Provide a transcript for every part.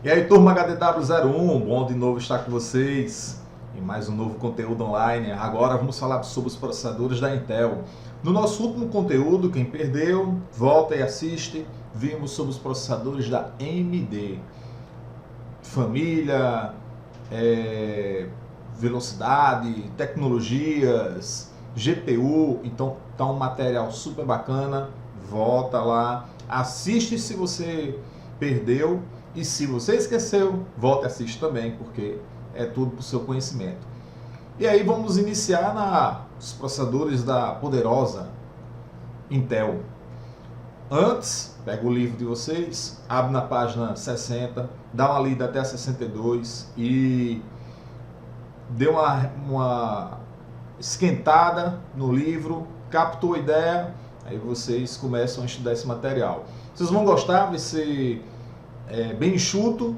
E aí, turma HDW01, bom de novo estar com vocês em mais um novo conteúdo online. Agora vamos falar sobre os processadores da Intel. No nosso último conteúdo, quem perdeu, volta e assiste, vimos sobre os processadores da AMD. Família, velocidade, tecnologias, GPU, então tá um material super bacana. Volta lá, assiste se você perdeu. E se você esqueceu, volte e assiste também, porque é tudo para o seu conhecimento. E aí vamos iniciar nos processadores da poderosa Intel. Antes, pega o livro de vocês, abre na página 60, dá uma lida até a 62 e dê uma esquentada no livro, captou a ideia, aí vocês começam a estudar esse material. Vocês vão gostar, vai ser bem enxuto,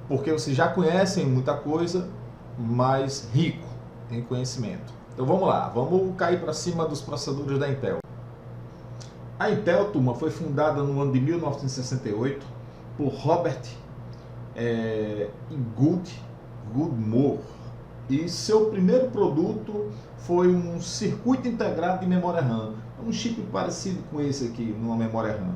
porque vocês já conhecem muita coisa, mas rico em conhecimento. Então vamos lá, vamos cair para cima dos processadores da Intel. A Intel, turma, foi fundada no ano de 1968 por Robert Goodmore, e seu primeiro produto foi um circuito integrado de memória RAM, um chip parecido com esse aqui, numa memória RAM.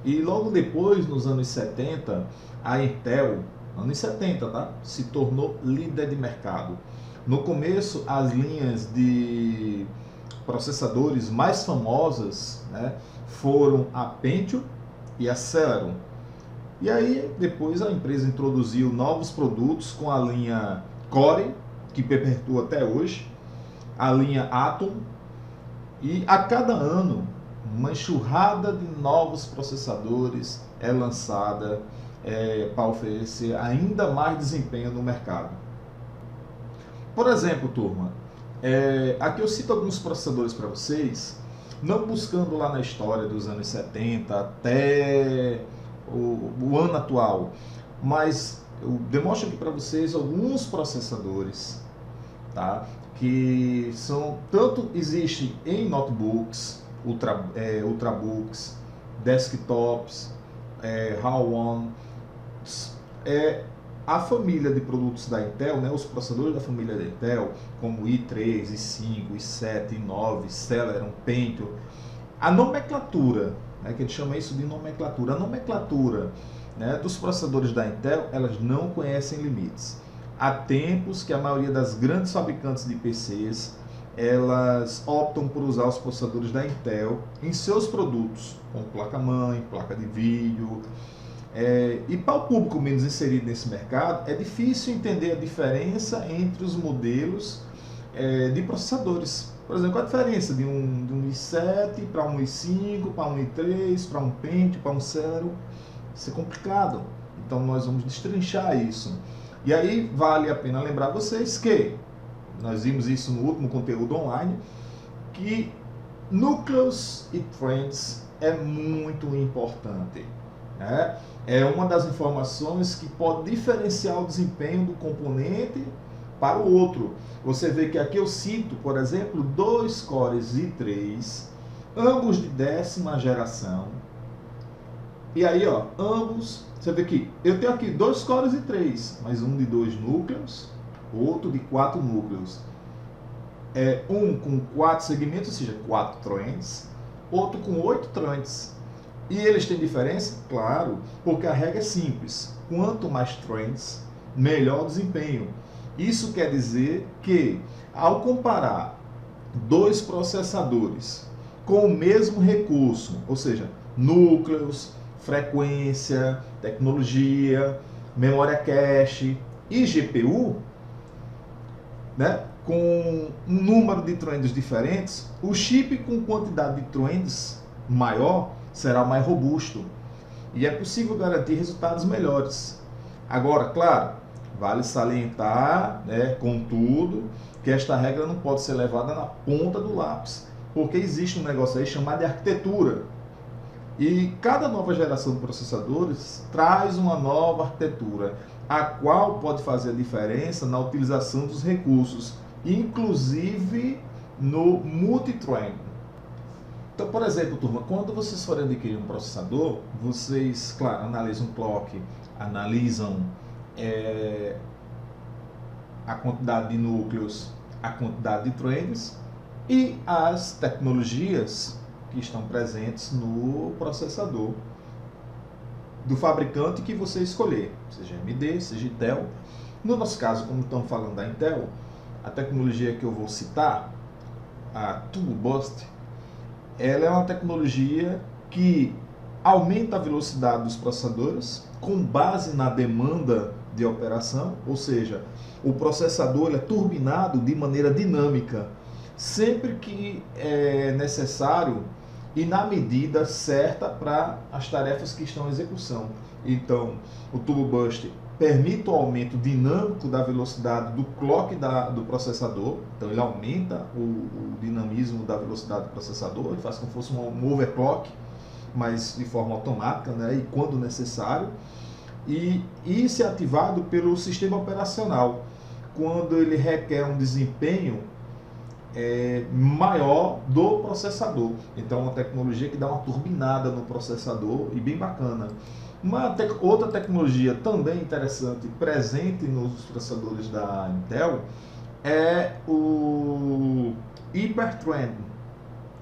E logo depois, nos anos 70, a Intel, anos 70, tá? Se tornou líder de mercado. No começo, as linhas de processadores mais famosas, né, foram a Pentium e a Celeron. E aí, depois a empresa introduziu novos produtos com a linha Core, que perpetua até hoje, a linha Atom, e a cada ano uma enxurrada de novos processadores é lançada para oferecer ainda mais desempenho no mercado. Por exemplo, turma, aqui eu cito alguns processadores para vocês, não buscando lá na história dos anos 70 até o ano atual, mas eu demonstro aqui para vocês alguns processadores, tá? Que são, tanto existem em notebooks, ultrabooks, desktops, RAW1, a família de produtos da Intel, né, os processadores da família da Intel, como i3, i5, i7, i9, Celeron, Pentium, a nomenclatura, né, que a gente chama isso de nomenclatura, a nomenclatura, né, dos processadores da Intel, elas não conhecem limites. Há tempos que a maioria das grandes fabricantes de PCs elas optam por usar os processadores da Intel em seus produtos, como placa-mãe, placa de vídeo. E para o público menos inserido nesse mercado, é difícil entender a diferença entre os modelos de processadores. Por exemplo, qual a diferença de um i7 para um i5, para um i3, para um Pentium, para um Celeron? Isso é complicado. Então nós vamos destrinchar isso. E aí vale a pena lembrar vocês que nós vimos isso no último conteúdo online, que núcleos e trends é muito importante, né? É uma das informações que pode diferenciar o desempenho do componente para o outro. Você vê que aqui eu cito, por exemplo, 2 cores i3, ambos de 10ª geração. E aí, ó, ambos, você vê que eu tenho aqui 2 cores i3, mas um de 2 núcleos, outro de 4 núcleos. Um com 4 segmentos, ou seja, 4 threads, outro com 8 threads. E eles têm diferença? Claro, porque a regra é simples. Quanto mais threads, melhor o desempenho. Isso quer dizer que, ao comparar 2 processadores com o mesmo recurso, ou seja, núcleos, frequência, tecnologia, memória cache e GPU, né, com um número de threads diferentes, o chip com quantidade de threads maior será mais robusto e é possível garantir resultados melhores. Agora, claro, vale salientar, né, contudo, que esta regra não pode ser levada na ponta do lápis, porque existe um negócio aí chamado de arquitetura. E cada nova geração de processadores traz uma nova arquitetura, a qual pode fazer a diferença na utilização dos recursos, inclusive no multithread. Então, por exemplo, turma, quando vocês forem adquirir um processador, vocês, claro, analisam clock, analisam a quantidade de núcleos, a quantidade de threads e as tecnologias que estão presentes no processador do fabricante que você escolher, seja AMD, seja Intel. No nosso caso, como estamos falando da Intel, a tecnologia que eu vou citar, a Turbo Boost, ela é uma tecnologia que aumenta a velocidade dos processadores com base na demanda de operação, ou seja, o processador é turbinado de maneira dinâmica, sempre que é necessário e na medida certa para as tarefas que estão em execução. Então, o Turbo Boost permite o aumento dinâmico da velocidade do clock do processador, então ele aumenta o dinamismo da velocidade do processador, ele faz como se fosse um overclock, mas de forma automática, né, e quando necessário. E isso é ativado pelo sistema operacional, quando ele requer um desempenho maior do processador. Então é uma tecnologia que dá uma turbinada no processador e bem bacana. Outra tecnologia também interessante, presente nos processadores da Intel, é o Hyperthread.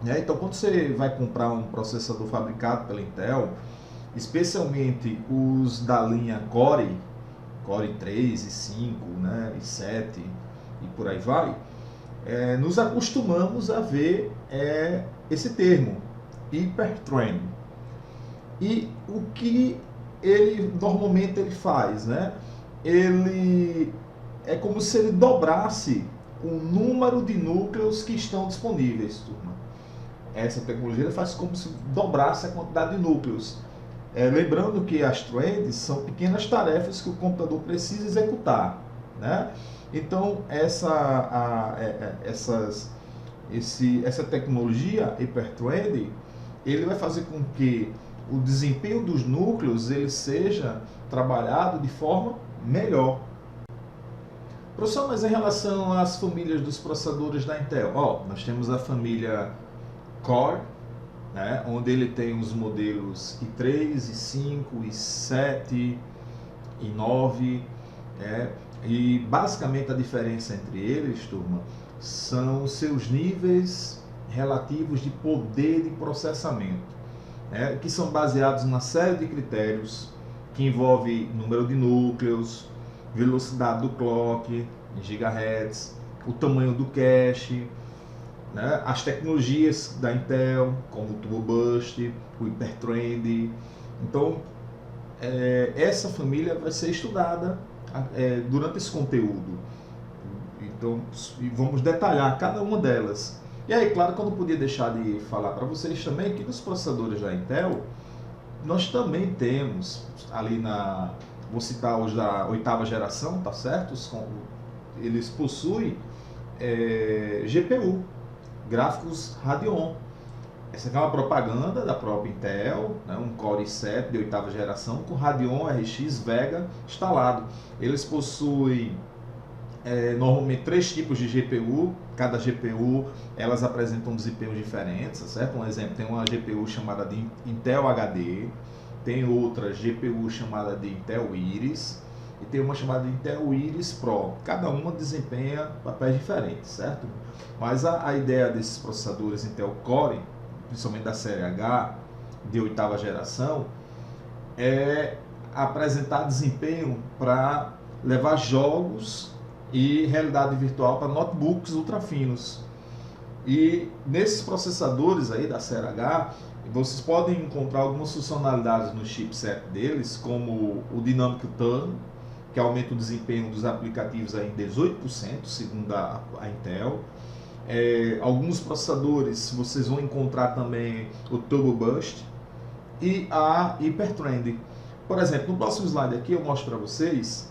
Então quando você vai comprar um processador fabricado pela Intel, especialmente os da linha Core 3 e 5, né, e 7 e por aí vai, nos acostumamos a ver esse termo, Hyperthread. E o que ele normalmente ele faz, né? Ele é como se ele dobrasse o número de núcleos que estão disponíveis, turma. Essa tecnologia ele faz como se dobrasse a quantidade de núcleos. Lembrando que as threads são pequenas tarefas que o computador precisa executar, né? Então essa tecnologia Hyperthread, ele vai fazer com que o desempenho dos núcleos ele seja trabalhado de forma melhor. Professor, mas em relação às famílias dos processadores da Intel, nós temos a família Core, né, onde ele tem os modelos i3, i5, i7, i9, e basicamente a diferença entre eles, turma, são seus níveis relativos de poder de processamento, que são baseados numa série de critérios que envolve número de núcleos, velocidade do clock em gigahertz, o tamanho do cache, né, as tecnologias da Intel, como o Turbo Boost, o Hyperthread. Então, essa família vai ser estudada durante esse conteúdo. Então, vamos detalhar cada uma delas. E aí, claro que eu não podia deixar de falar para vocês também que nos processadores da Intel, nós também temos ali vou citar hoje da 8ª geração, tá certo? Eles possuem GPU, gráficos Radeon. Essa aqui é uma propaganda da própria Intel, né? Um Core i7 de 8ª geração com Radeon RX Vega instalado. Eles possuem normalmente 3 tipos de GPU. Cada GPU elas apresentam desempenhos diferentes, certo? Um exemplo, tem uma GPU chamada de Intel HD, tem outra GPU chamada de Intel Iris e tem uma chamada de Intel Iris Pro. Cada uma desempenha papéis diferentes, certo? Mas a ideia desses processadores Intel Core, principalmente da série H de 8ª geração, é apresentar desempenho para levar jogos e realidade virtual para notebooks ultra finos. E nesses processadores aí da série H, vocês podem encontrar algumas funcionalidades no chipset deles, como o Dynamic Turn, que aumenta o desempenho dos aplicativos aí em 18%, segundo a Intel. Alguns processadores vocês vão encontrar também o Turbo Boost e a Hyperthread. Por exemplo, no próximo slide aqui eu mostro para vocês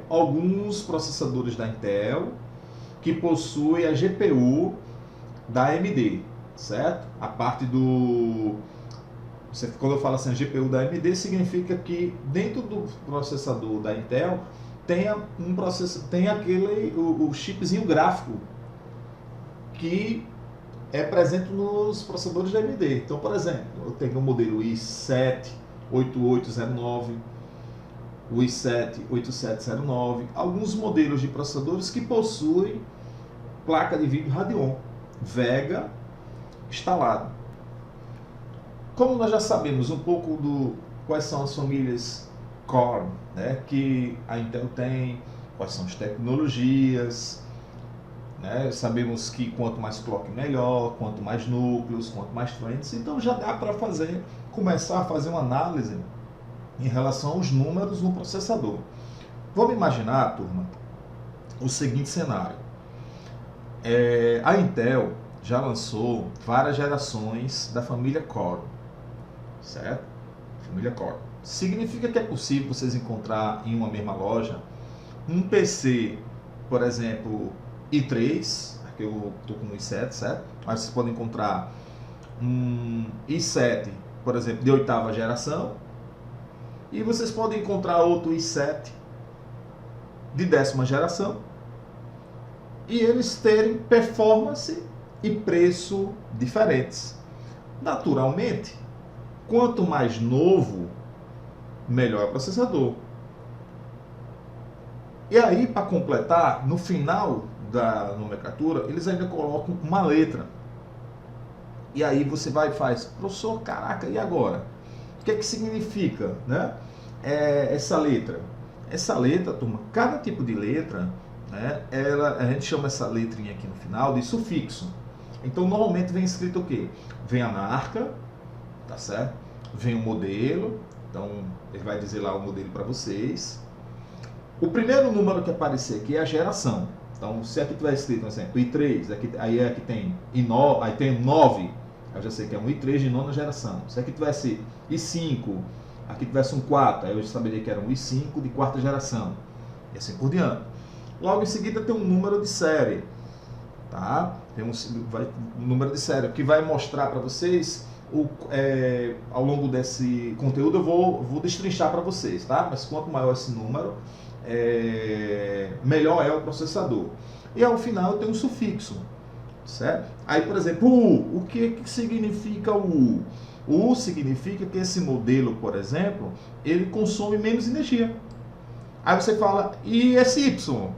alguns processadores da Intel que possuem a GPU da AMD, certo? A parte do... Quando eu falo assim, a GPU da AMD, significa que dentro do processador da Intel tem o chipzinho gráfico que é presente nos processadores da AMD. Então, por exemplo, eu tenho o modelo i7, 8809, o i7 8709, alguns modelos de processadores que possuem placa de vídeo Radeon Vega instalado. Como nós já sabemos um pouco do quais são as famílias Core, né, que a Intel tem, quais são as tecnologias, né, sabemos que quanto mais clock melhor, quanto mais núcleos, quanto mais threads, então já dá para começar a fazer uma análise em relação aos números no processador. Vamos imaginar, turma, o seguinte cenário. A Intel já lançou várias gerações da família Core, certo? Família Core. Significa que é possível vocês encontrar em uma mesma loja um PC, por exemplo, i3, aqui eu estou com o i7, certo? Mas vocês podem encontrar um i7, por exemplo, de 8ª geração, e vocês podem encontrar outro i7 de 10ª geração, e eles terem performance e preço diferentes. Naturalmente, quanto mais novo, melhor é o processador. E aí, para completar, no final da nomenclatura, eles ainda colocam uma letra. E aí você vai e faz, professor, caraca, e agora? O que é que significa, né, essa letra? Essa letra, turma, cada tipo de letra, né, a gente chama essa letrinha aqui no final de sufixo. Então, normalmente vem escrito o quê? Vem a marca, tá certo? Vem o modelo, então ele vai dizer lá o modelo para vocês. O primeiro número que aparecer aqui é a geração. Então, se aqui tiver escrito, por exemplo, i3, aí aqui tem i9, aí tem 9, eu já sei que é um i3 de 9ª geração. Se aqui tivesse i5, aqui tivesse um 4, aí eu já saberia que era um i5 de 4ª geração. E assim por diante. Logo em seguida tem um número de série, tá? Tem um número de série que vai mostrar para vocês, ao longo desse conteúdo eu vou destrinchar para vocês, tá? Mas quanto maior esse número, melhor é o processador. E ao final tem um sufixo, certo? Aí, por exemplo, o que significa o U? O U significa que esse modelo, por exemplo, ele consome menos energia. Aí você fala, e esse Y?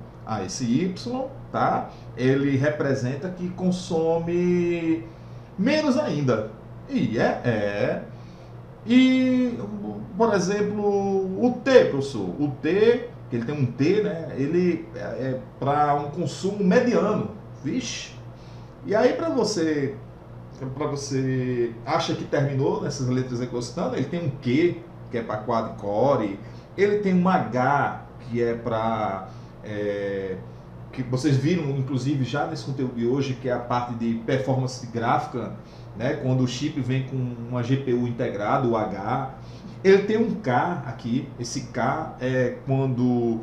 Esse Y, tá? Ele representa que consome menos ainda. E E, por exemplo, o T, professor, o T, que ele tem um T, né? Ele é para um consumo mediano. Vixe! E aí, para você acha que terminou nessas letras aqui, ele tem um Q, que é para quad-core, ele tem um H, que é para que vocês viram inclusive já nesse conteúdo de hoje, que é a parte de performance gráfica, né, quando o chip vem com uma GPU integrada, o H. Ele tem um K aqui, esse K é quando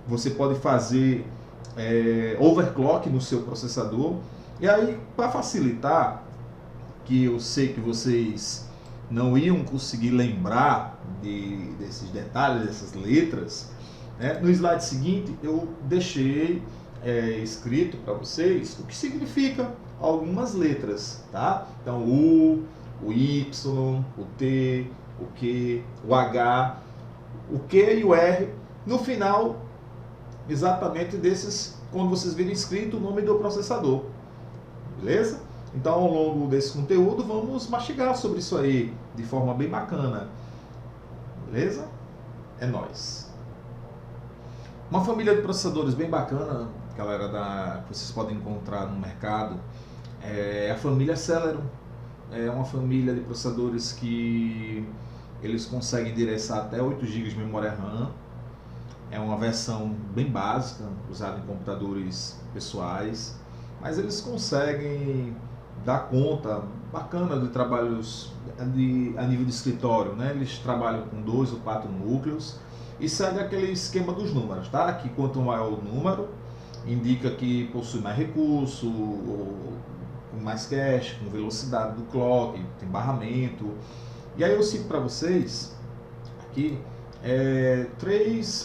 você pode fazer overclock no seu processador. E aí, para facilitar, que eu sei que vocês não iam conseguir lembrar desses detalhes, dessas letras, né? No slide seguinte eu deixei escrito para vocês o que significa algumas letras, tá? Então o Y, o T, o Q, o H, o Q e o R, no final exatamente desses, quando vocês virem escrito o nome do processador, beleza? Então, ao longo desse conteúdo, vamos mastigar sobre isso aí, de forma bem bacana. Beleza? É nóis. Uma família de processadores bem bacana, galera, que vocês podem encontrar no mercado, é a família Celeron. É uma família de processadores que eles conseguem endereçar até 8 GB de memória RAM. É uma versão bem básica, usada em computadores pessoais, mas eles conseguem dar conta bacana de trabalhos a nível de escritório, né? Eles trabalham com 2 ou 4 núcleos e segue aquele esquema dos números, tá? Que quanto maior o número, indica que possui mais recurso, com mais cache, com velocidade do clock, tem barramento. E aí eu cito para vocês aqui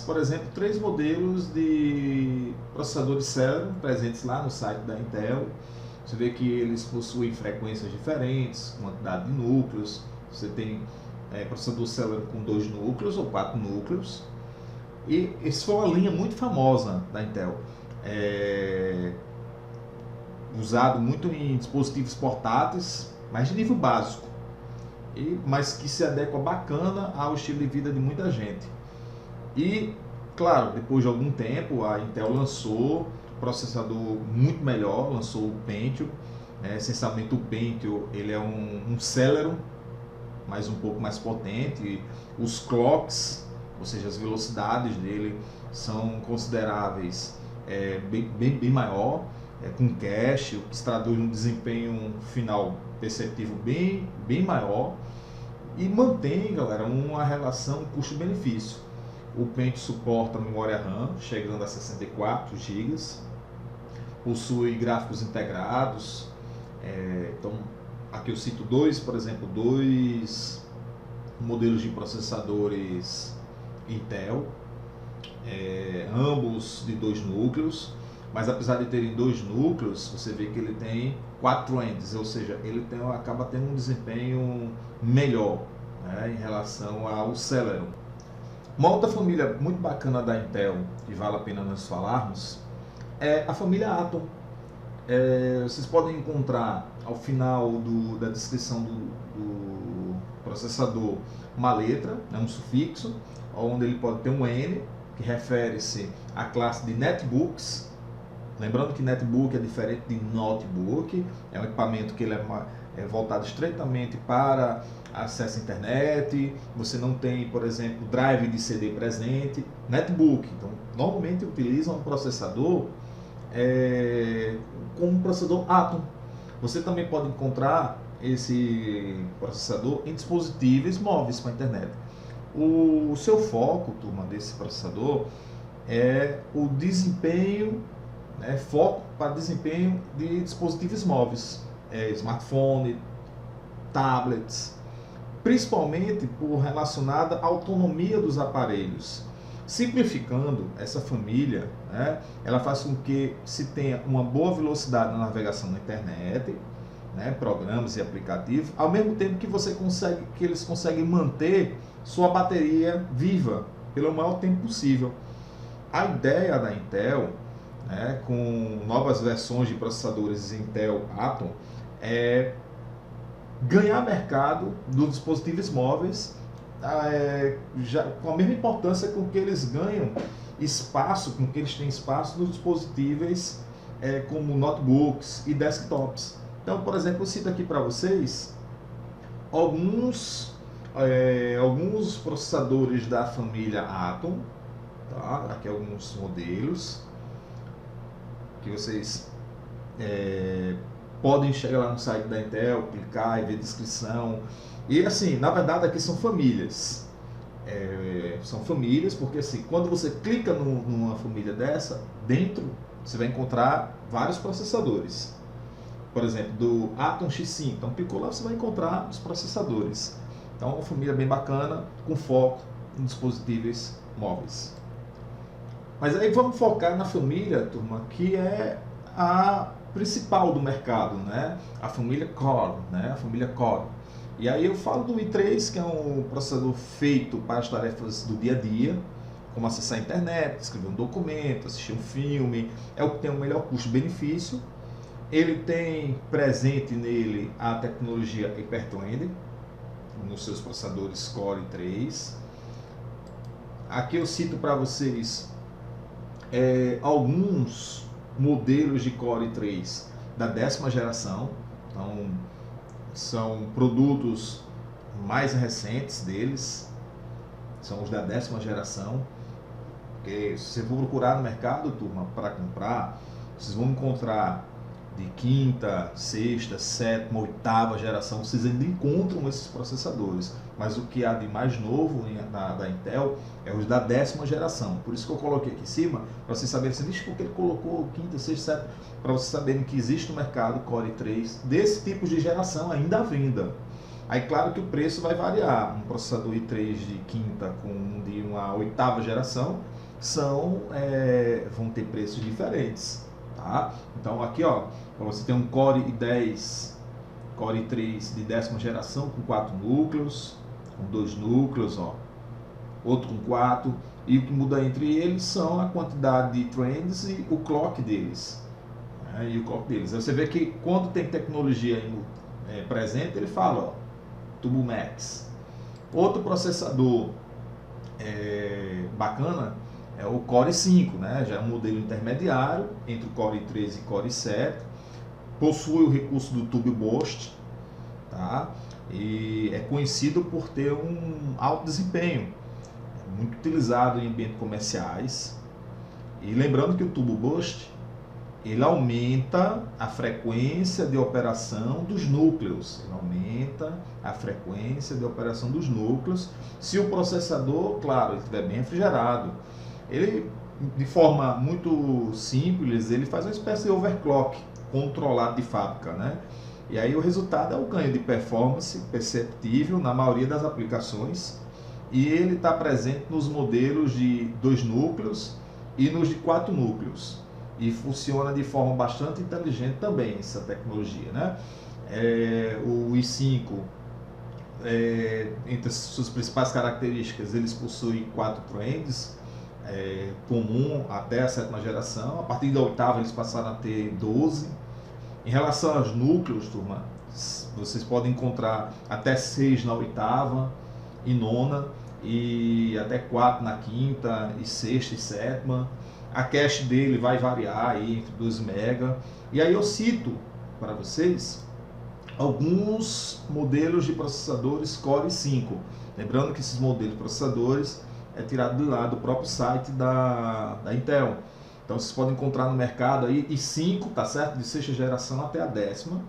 por exemplo, 3 modelos de processadores Celeron presentes lá no site da Intel. Você vê que eles possuem frequências diferentes, quantidade de núcleos. Você tem processador Celeron com 2 núcleos ou 4 núcleos. E essa foi uma linha muito famosa da Intel, usado muito em dispositivos portáteis, mas de nível básico, mas que se adequa bacana ao estilo de vida de muita gente. E, claro, depois de algum tempo, a Intel lançou um processador muito melhor, lançou o Pentium. Essencialmente o Pentium ele é um Celeron, mas um pouco mais potente. Os clocks, ou seja, as velocidades dele são consideráveis, bem maior, com cache, o que se traduz num desempenho final perceptível bem maior, e mantém, galera, uma relação custo-benefício. O Pentium suporta memória RAM, chegando a 64 GB, possui gráficos integrados. Então, aqui eu cito por exemplo, dois modelos de processadores Intel, ambos de 2 núcleos, mas apesar de terem 2 núcleos, você vê que ele tem 4 threads, ou seja, ele acaba tendo um desempenho melhor, né, em relação ao Celeron. Uma outra família muito bacana da Intel, que vale a pena nós falarmos, é a família Atom. Vocês podem encontrar ao final da descrição do processador uma letra, um sufixo, onde ele pode ter um N, que refere-se à classe de netbooks. Lembrando que netbook é diferente de notebook, é um equipamento que ele é voltado estritamente para acesso à internet. Você não tem, por exemplo, drive de CD presente. Netbook, então, normalmente utilizam um processador como um processador Atom. Você também pode encontrar esse processador em dispositivos móveis para a internet. O seu foco, turma, desse processador é o desempenho, foco para desempenho de dispositivos móveis, smartphone, tablets, principalmente por relacionada à autonomia dos aparelhos. Simplificando, essa família, ela faz com que se tenha uma boa velocidade na navegação na internet, programas e aplicativos, ao mesmo tempo que eles conseguem manter sua bateria viva pelo maior tempo possível. A ideia da Intel, com novas versões de processadores Intel Atom, é ganhar mercado dos dispositivos móveis, já com a mesma importância com que eles ganham espaço, com que eles têm espaço nos dispositivos como notebooks e desktops. Então, por exemplo, eu cito aqui para vocês alguns processadores da família Atom, tá? Aqui alguns modelos que vocês podem chegar lá no site da Intel, clicar e ver a descrição. E assim, na verdade aqui são famílias. São famílias porque assim, quando você clica numa família dessa, dentro você vai encontrar vários processadores. Por exemplo, do Atom X5, então clicou lá, você vai encontrar os processadores. Então, uma família bem bacana, com foco em dispositivos móveis. Mas aí vamos focar na família, turma, que é a principal do mercado, a família Core, a família Core. E aí eu falo do i3, que é um processador feito para as tarefas do dia a dia, como acessar a internet, escrever um documento, assistir um filme, é o que tem o melhor custo-benefício. Ele tem presente nele a tecnologia Hyper-Threading, nos seus processadores Core i3. Aqui eu cito para vocês alguns modelos de Core i3 da 10ª geração. Então, são produtos mais recentes deles, são os da 10ª geração. Porque se você for procurar no mercado, turma, para comprar, vocês vão encontrar de 5ª, 6ª, 7ª, 8ª geração, vocês ainda encontram esses processadores. Mas o que há de mais novo da Intel é os da 10ª geração. Por isso que eu coloquei aqui em cima, para vocês saberem, porque ele colocou 5ª, 6ª, 7ª, para vocês saberem que existe no mercado Core i3 desse tipo de geração ainda à venda. Aí claro que o preço vai variar. Um processador i3 de 5ª com um de uma 8ª geração vão ter preços diferentes. Tá? Então aqui, você tem um Core i10, Core i3 de 10ª geração com 4 núcleos, com 2 núcleos, ó, outro com 4, e o que muda entre eles são a quantidade de threads e o clock deles. E o clock deles. Aí você vê que quando tem tecnologia presente, ele fala, ó, Turbo Max. Outro processador bacana é o Core i5, né? Já é um modelo intermediário entre o Core i3 e Core i7. Possui o recurso do Turbo Boost, tá? E é conhecido por ter um alto desempenho, muito utilizado em ambientes comerciais. E lembrando que o Turbo Boost ele aumenta a frequência de operação dos núcleos. Ele aumenta a frequência de operação dos núcleos, se o processador, claro, ele estiver bem refrigerado. Ele, de forma muito simples, ele faz uma espécie de overclock controlado de fábrica, né? E aí o resultado é o ganho de performance perceptível na maioria das aplicações, e ele está presente nos modelos de 2 núcleos e nos de 4 núcleos. E funciona de forma bastante inteligente também essa tecnologia, né? O i5, entre as suas principais características, eles possuem 4 threads, comum até a 7ª geração. A partir da 8ª eles passaram a ter 12. Em relação aos núcleos, turma, vocês podem encontrar até 6 na 8ª e 9ª, e até 4 na 5ª e 6ª e 7ª. A cache dele vai variar aí entre 12 MB. E aí eu cito para vocês alguns modelos de processadores Core i5. Lembrando que esses modelos de processadores é tirado de lá do próprio site da Intel. Então vocês podem encontrar no mercado aí i5, tá certo? De 6ª geração até a 10ª.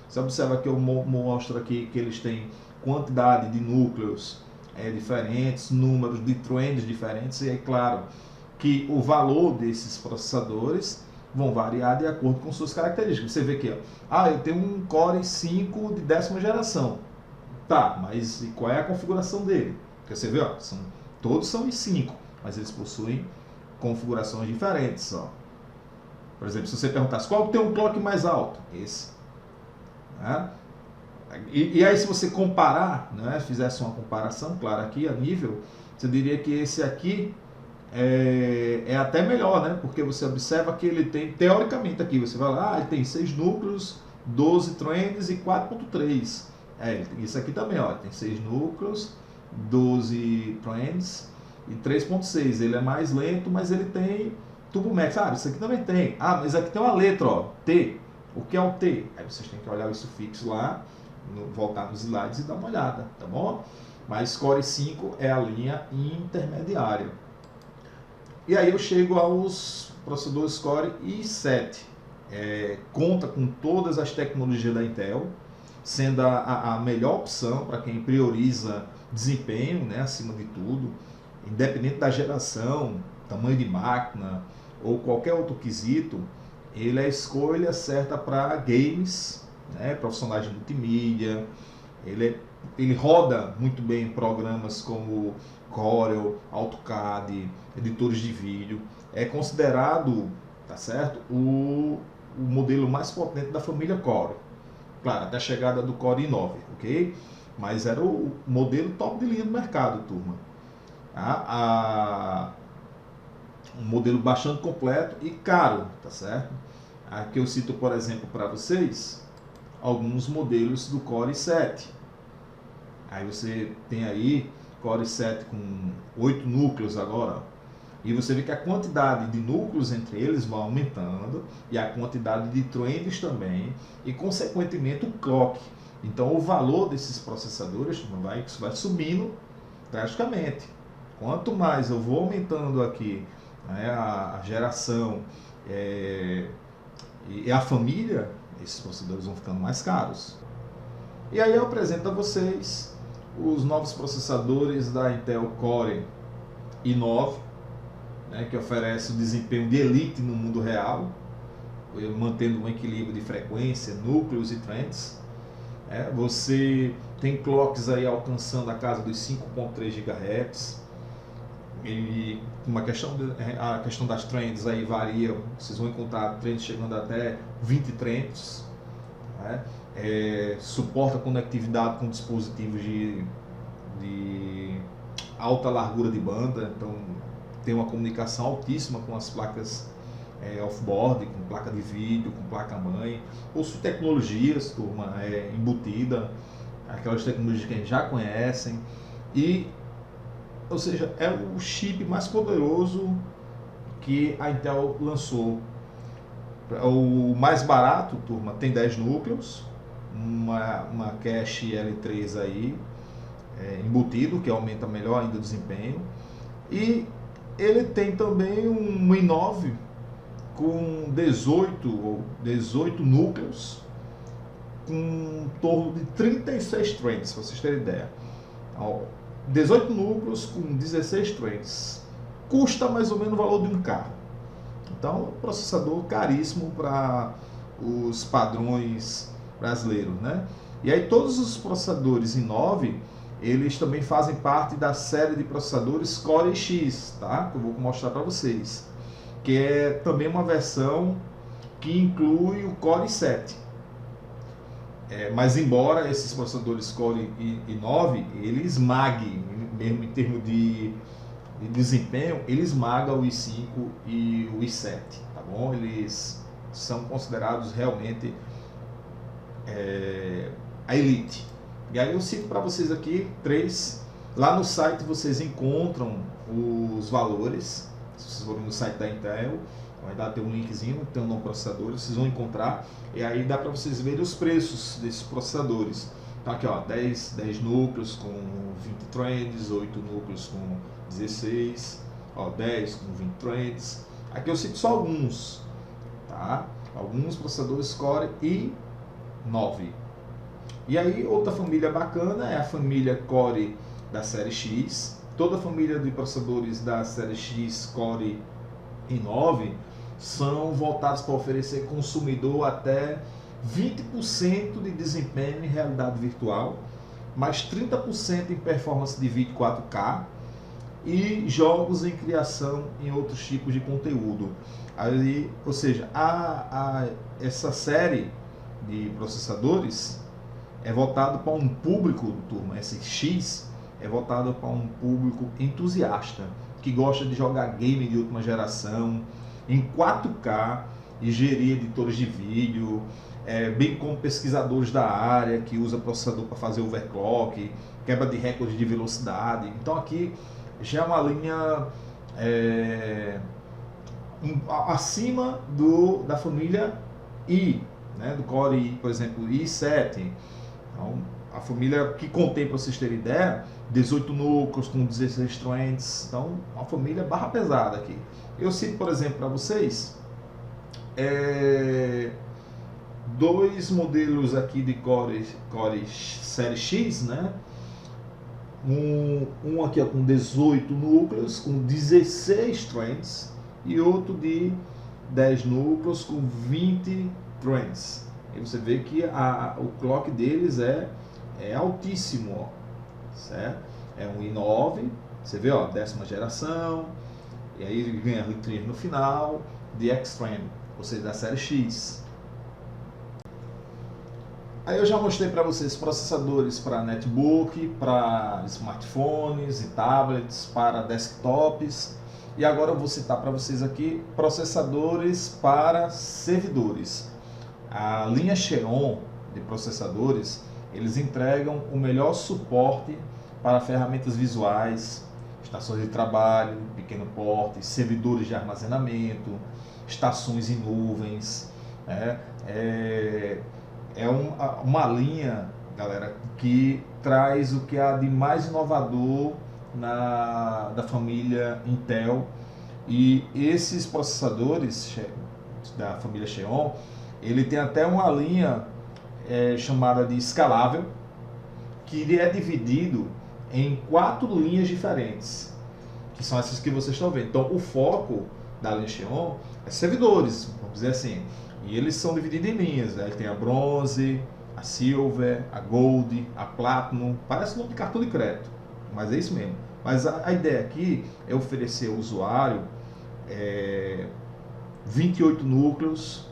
Você observa que eu mostro aqui que eles têm quantidade de núcleos diferentes, números de threads diferentes, e é claro que o valor desses processadores vão variar de acordo com suas características. Você vê aqui, ó, eu tenho um Core i5 de 10ª geração. Tá, mas e qual é a configuração dele? Porque você vê, ó, todos são i5, mas eles possuem configurações diferentes. Ó. Por exemplo, se você perguntasse qual tem um clock mais alto? Esse. Né? E aí se você comparar, né, fizesse uma comparação, claro, aqui a nível, você diria que esse aqui é até melhor, né? Porque você observa que ele tem, teoricamente aqui, você vai lá, ele tem 6 núcleos, 12 threads e 4.3. Isso aqui também, ó, tem 6 núcleos, 12 threads e 3.6. Ele é mais lento, mas ele tem Turbo Max. Ah, isso aqui também tem. Ah, mas aqui tem uma letra, ó, T. O que é o T? Aí vocês têm que olhar o sufixo lá, voltar nos slides e dar uma olhada, tá bom? Mas Core i5 é a linha intermediária. E aí eu chego aos processadores Core i7. Conta com todas as tecnologias da Intel, sendo a melhor opção para quem prioriza desempenho, né, acima de tudo, independente da geração, tamanho de máquina ou qualquer outro quesito. Ele é a escolha certa para games, né, profissionais de multimídia. Ele roda muito bem em programas como Corel, AutoCAD, editores de vídeo. É considerado, tá certo, o modelo mais potente da família Core. Claro, até a chegada do Core i9, ok? Mas era o modelo top de linha do mercado, turma. Um modelo bastante completo e caro, tá certo? Aqui eu cito, por exemplo, para vocês, alguns modelos do Core i7. Aí você tem aí Core i7 com 8 núcleos agora, e você vê que a quantidade de núcleos entre eles vai aumentando, e a quantidade de threads também, e consequentemente o clock. Então o valor desses processadores vai subindo drasticamente. Quanto mais eu vou aumentando aqui, né, a geração e a família, esses processadores vão ficando mais caros. E aí eu apresento a vocês os novos processadores da Intel Core i9, né, que oferece o desempenho de elite no mundo real, mantendo um equilíbrio de frequência, núcleos e threads. Você tem clocks aí alcançando a casa dos 5.3 GHz. E a questão das threads aí varia, vocês vão encontrar threads chegando até 20 threads. Né? Suporta conectividade com dispositivos de de alta largura de banda, então tem uma comunicação altíssima com as placas off-board, com placa de vídeo, com placa-mãe, possui tecnologias, turma, embutida, aquelas tecnologias que a gente já conhecem, e, ou seja, é o chip mais poderoso que a Intel lançou. O mais barato, turma, tem 10 núcleos, uma cache L3 aí, embutido, que aumenta melhor ainda o desempenho, e ele tem também um i9 com 18 núcleos, com em torno de 36 threads, se vocês terem ideia. 18 núcleos com 16 threads. Custa mais ou menos o valor de um carro. Então, processador caríssimo para os padrões brasileiros, né? E aí todos os processadores i9, eles também fazem parte da série de processadores Core X, tá? Que eu vou mostrar para vocês. Que é também uma versão que inclui o Core i7. Mas embora esses processadores Core i9, ele esmague, mesmo em termos de desempenho, ele esmaga o i5 e o i7, tá bom? Eles são considerados realmente a elite. E aí eu cito para vocês aqui 3. Lá no site vocês encontram os valores. Se vocês forem no site da Intel, vai dar um linkzinho, tem um nome processador, vocês vão encontrar, e aí dá para vocês verem os preços desses processadores. Então aqui, ó, 10 núcleos com 20 threads, 8 núcleos com 16, ó, 10 com 20 threads. Aqui eu cito só alguns, tá? Alguns processadores Core i9. E aí outra família bacana é a família Core da série X. Toda a família de processadores da série X Core i9 são voltados para oferecer consumidor até 20% de desempenho em realidade virtual, mais 30% em performance de vídeo 4K e jogos em criação em outros tipos de conteúdo. Aí, ou seja, essa série de processadores é voltado para um público, turma, esse X é voltado para um público entusiasta, que gosta de jogar game de última geração, em 4K, e gerir editores de vídeo, bem como pesquisadores da área, que usa processador para fazer overclock, quebra de recorde de velocidade. Então aqui já é uma linha acima da família i, né, do Core i, por exemplo, i7. Então, a família que contém, para vocês terem ideia, 18 núcleos com 16 threads. Então, uma família barra pesada aqui. Eu cito, por exemplo, para vocês, 2 modelos aqui de Core série X, né? Um aqui com 18 núcleos com 16 threads e outro de 10 núcleos com 20 threads. E você vê que o clock deles é altíssimo, ó, certo? É um i9, você vê, ó, 10ª geração, e aí ele ganha letrinhas no final, de Extreme, ou seja, da série X. Aí eu já mostrei para vocês processadores para netbook, para smartphones e tablets, para desktops, e agora eu vou citar para vocês aqui processadores para servidores. A linha Xeon de processadores, eles entregam o melhor suporte para ferramentas visuais, estações de trabalho, pequeno porte, servidores de armazenamento, estações em nuvens. Uma linha, galera, que traz o que há de mais inovador da família Intel. E esses processadores da família Xeon, ele tem até uma linha chamada de escalável, que é dividido em 4 linhas diferentes, que são essas que vocês estão vendo. Então, o foco da linha Xeon é servidores, vamos dizer assim, e eles são divididos em linhas, né? Tem a bronze, a silver, a gold, a platinum, parece nome de cartão de crédito, mas é isso mesmo. Mas a ideia aqui é oferecer ao usuário 28 núcleos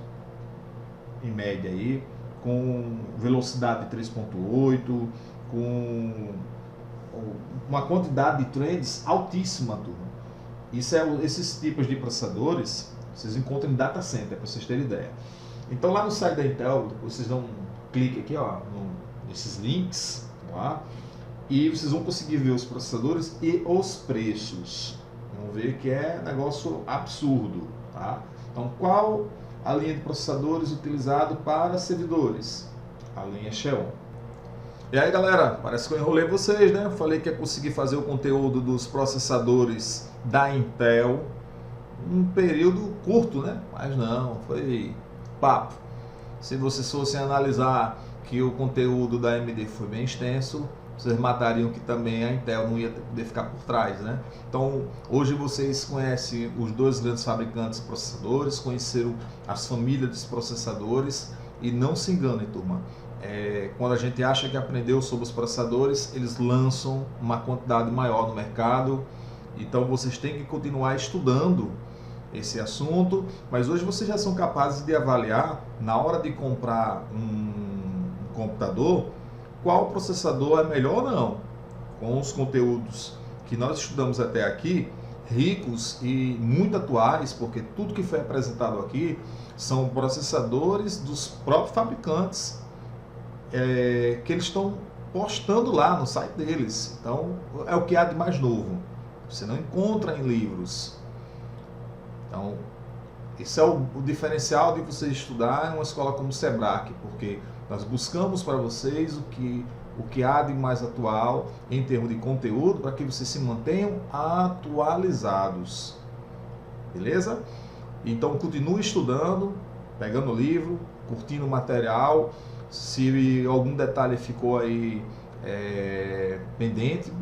em média aí, com velocidade de 3.8, com uma quantidade de threads altíssima, turma. Esses tipos de processadores vocês encontram em data center, para vocês terem ideia. Então lá no site da Intel, vocês dão um clique aqui, ó, nesses links, tá? E vocês vão conseguir ver os processadores e os preços. Vão ver que é negócio absurdo, tá? Então qual a linha de processadores utilizado para servidores? A linha Xeon. E aí galera, parece que eu enrolei vocês, né? Eu falei que ia conseguir fazer o conteúdo dos processadores da Intel um período curto, né? Mas não, foi papo. Se vocês fossem analisar que o conteúdo da AMD foi bem extenso, vocês matariam que também a Intel não ia poder ficar por trás, né? Então, hoje vocês conhecem os dois grandes fabricantes de processadores, conheceram as famílias dos processadores e não se enganem, turma. Quando a gente acha que aprendeu sobre os processadores, eles lançam uma quantidade maior no mercado. Então vocês têm que continuar estudando esse assunto, mas hoje vocês já são capazes de avaliar, na hora de comprar um computador, qual processador é melhor ou não. Com os conteúdos que nós estudamos até aqui, ricos e muito atuais, porque tudo que foi apresentado aqui são processadores dos próprios fabricantes, que eles estão postando lá no site deles. Então é o que há de mais novo, você não encontra em livros. Então esse é o diferencial de você estudar em uma escola como o Sebrae, porque nós buscamos para vocês o que há de mais atual em termos de conteúdo, para que vocês se mantenham atualizados, beleza? Então continue estudando, pegando o livro, curtindo o material. Se algum detalhe ficou aí pendente,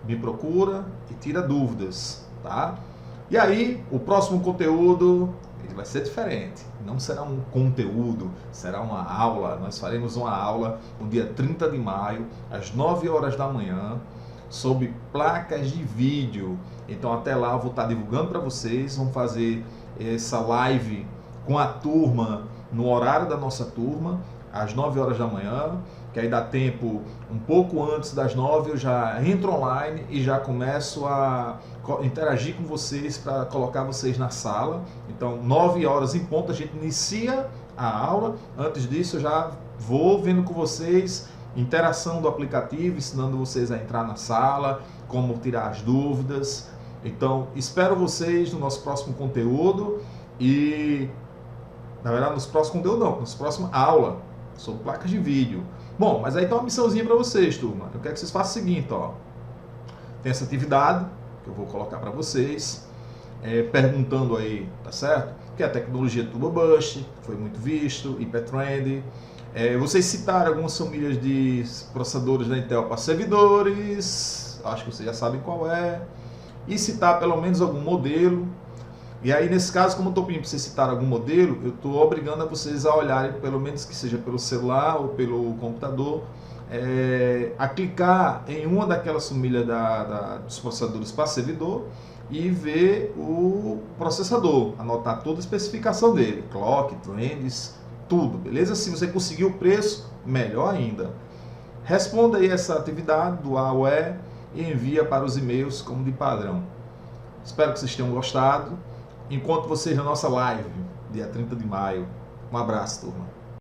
me procura e tira dúvidas, tá? E aí, o próximo conteúdo ele vai ser diferente. Não será um conteúdo, será uma aula. Nós faremos uma aula no dia 30 de maio, às 9 horas da manhã, sobre placas de vídeo. Então, até lá eu vou estar divulgando para vocês. Vamos fazer essa live com a turma, no horário da nossa turma, às 9 horas da manhã, que aí dá tempo, um pouco antes das 9 eu já entro online e já começo a interagir com vocês para colocar vocês na sala. Então 9 horas em ponto a gente inicia a aula. Antes disso eu já vou vendo com vocês interação do aplicativo, ensinando vocês a entrar na sala, como tirar as dúvidas. Então espero vocês no nosso próximo conteúdo e, na verdade, nos próximos conteúdo não, nos próximos aula sobre placas de vídeo. Bom, mas aí tem uma missãozinha para vocês, turma. Eu quero que vocês façam o seguinte, ó. Tem essa atividade que eu vou colocar para vocês, perguntando aí, tá certo? Que é a tecnologia Turbo Boost, foi muito visto, Hyperthread. Vocês citaram algumas famílias de processadores da Intel para servidores, acho que vocês já sabem qual é. E citar pelo menos algum modelo. E aí, nesse caso, como eu estou pedindo para vocês citarem algum modelo, eu estou obrigando a vocês a olharem, pelo menos que seja pelo celular ou pelo computador, a clicar em uma daquelas famílias dos processadores para servidor e ver o processador, anotar toda a especificação dele, clock, trends, tudo, beleza? Se você conseguir o preço, melhor ainda. Responda aí essa atividade do AOE e envia para os e-mails como de padrão. Espero que vocês tenham gostado. Encontro vocês na nossa live, dia 30 de maio. Um abraço, turma.